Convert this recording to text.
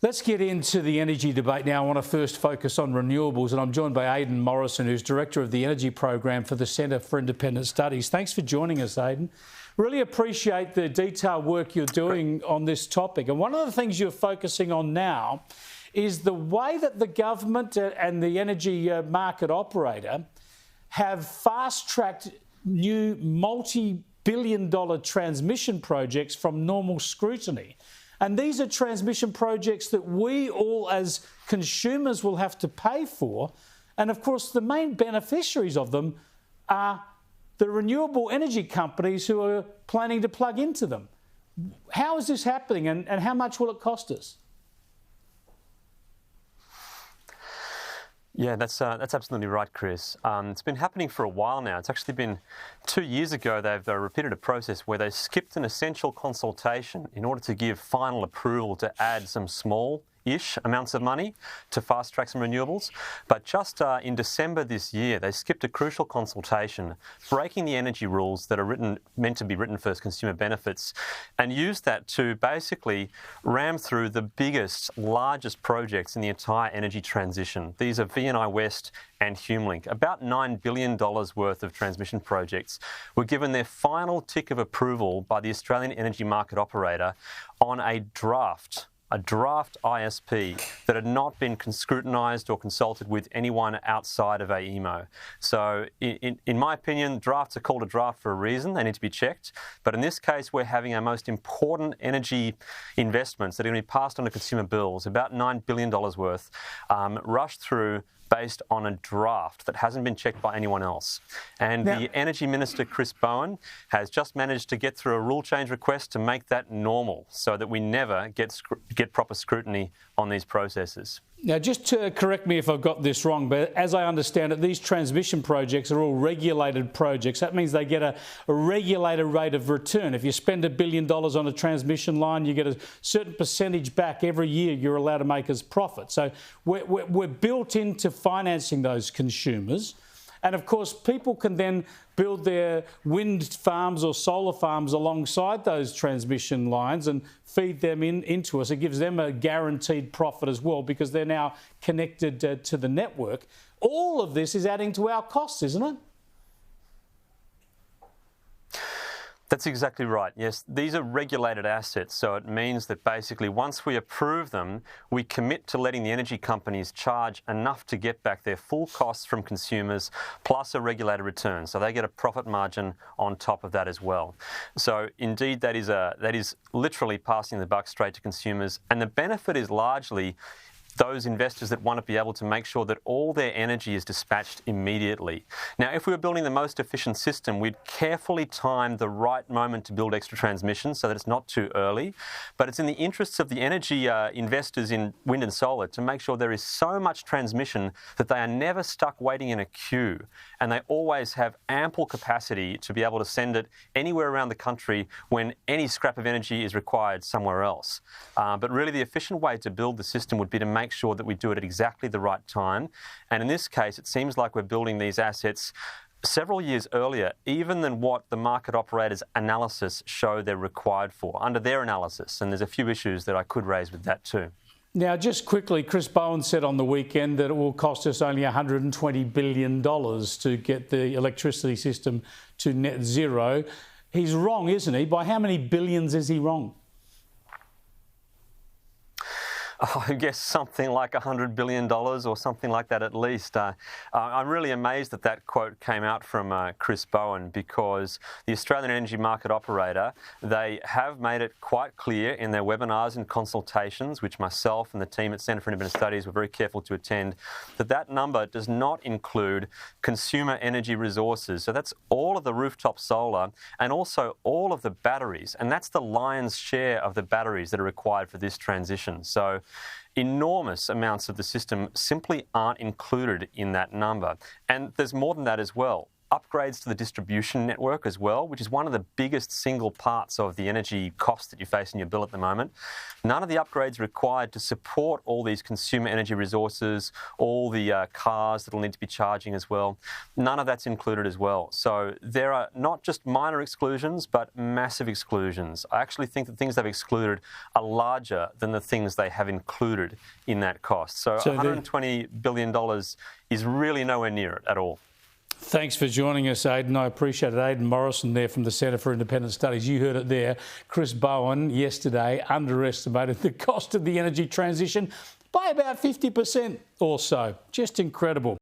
Let's get into the energy debate now. I want to first focus on renewables, and I'm joined by Aidan Morrison, who's Director of the Energy Program for the Centre for Independent Studies. Thanks for joining us, Aidan. Really appreciate the detailed work you're doing on this topic. And one of the things you're focusing on now is the way that the government and the energy market operator have fast-tracked new multi-billion-dollar transmission projects from normal scrutiny. And these are transmission projects that we all as consumers will have to pay for. And of course, the main beneficiaries of them are the renewable energy companies who are planning to plug into them. How is this happening and how much will it cost us? Yeah, that's absolutely right, Chris. It's been happening for a while now. It's actually been 2 years ago they've repeated a process where they skipped an essential consultation in order to give final approval to add some small-ish amounts of money to fast-track some renewables. But just in December this year, they skipped a crucial consultation, breaking the energy rules that are meant to be written for consumer benefits, and used that to basically ram through the biggest, largest projects in the entire energy transition. These are VNI West and HumeLink. About $9 billion worth of transmission projects were given their final tick of approval by the Australian Energy Market Operator on a draft ISP that had not been scrutinised or consulted with anyone outside of AEMO. So in my opinion, drafts are called a draft for a reason. They need to be checked. But in this case, we're having our most important energy investments that are going to be passed on to consumer bills, about $9 billion worth, rushed through based on a draft that hasn't been checked by anyone else. And the Energy Minister, Chris Bowen, has just managed to get through a rule change request to make that normal so that we never get proper scrutiny on these processes. Now, just to correct me if I've got this wrong, but as I understand it, these transmission projects are all regulated projects. That means they get a regulated rate of return. If you spend $1 billion on a transmission line, you get a certain percentage back every year you're allowed to make as profit. So we're built into financing those consumers. And of course, people can then build their wind farms or solar farms alongside those transmission lines and feed them into us. It gives them a guaranteed profit as well because they're now connected to the network. All of this is adding to our costs, isn't it? That's exactly right. Yes, these are regulated assets, so it means that basically once we approve them, we commit to letting the energy companies charge enough to get back their full costs from consumers plus a regulated return. So they get a profit margin on top of that as well. So indeed, that is literally passing the buck straight to consumers, and the benefit is largely those investors that want to be able to make sure that all their energy is dispatched immediately. Now, if we were building the most efficient system, we'd carefully time the right moment to build extra transmission so that it's not too early. But it's in the interests of the energy investors in wind and solar to make sure there is so much transmission that they are never stuck waiting in a queue, and they always have ample capacity to be able to send it anywhere around the country when any scrap of energy is required somewhere else. But really the efficient way to build the system would be to make sure that we do it at exactly the right time. And in this case, it seems like we're building these assets several years earlier, even than what the market operators' analysis show they're required for, under their analysis. And there's a few issues that I could raise with that too. Now, just quickly, Chris Bowen said on the weekend that it will cost us only $120 billion to get the electricity system to net zero. He's wrong, isn't he? By how many billions is he wrong? I guess something like $100 billion or something like that at least. I'm really amazed that that quote came out from Chris Bowen, because the Australian Energy Market Operator, they have made it quite clear in their webinars and consultations, which myself and the team at Centre for Independent Studies were very careful to attend, that that number does not include consumer energy resources. So that's all of the rooftop solar and also all of the batteries. And that's the lion's share of the batteries that are required for this transition. So enormous amounts of the system simply aren't included in that number. And there's more than that as well. upgrades to the distribution network as well, which is one of the biggest single parts of the energy cost that you face in your bill at the moment. None of the upgrades required to support all these consumer energy resources, all the cars that will need to be charging as well. None of that's included as well. So there are not just minor exclusions, but massive exclusions. I actually think the things they've excluded are larger than the things they have included in that cost. So $120 billion is really nowhere near it at all. Thanks for joining us, Aidan. I appreciate it. Aidan Morrison there from the Centre for Independent Studies. You heard it there. Chris Bowen yesterday underestimated the cost of the energy transition by about 50% or so. Just incredible.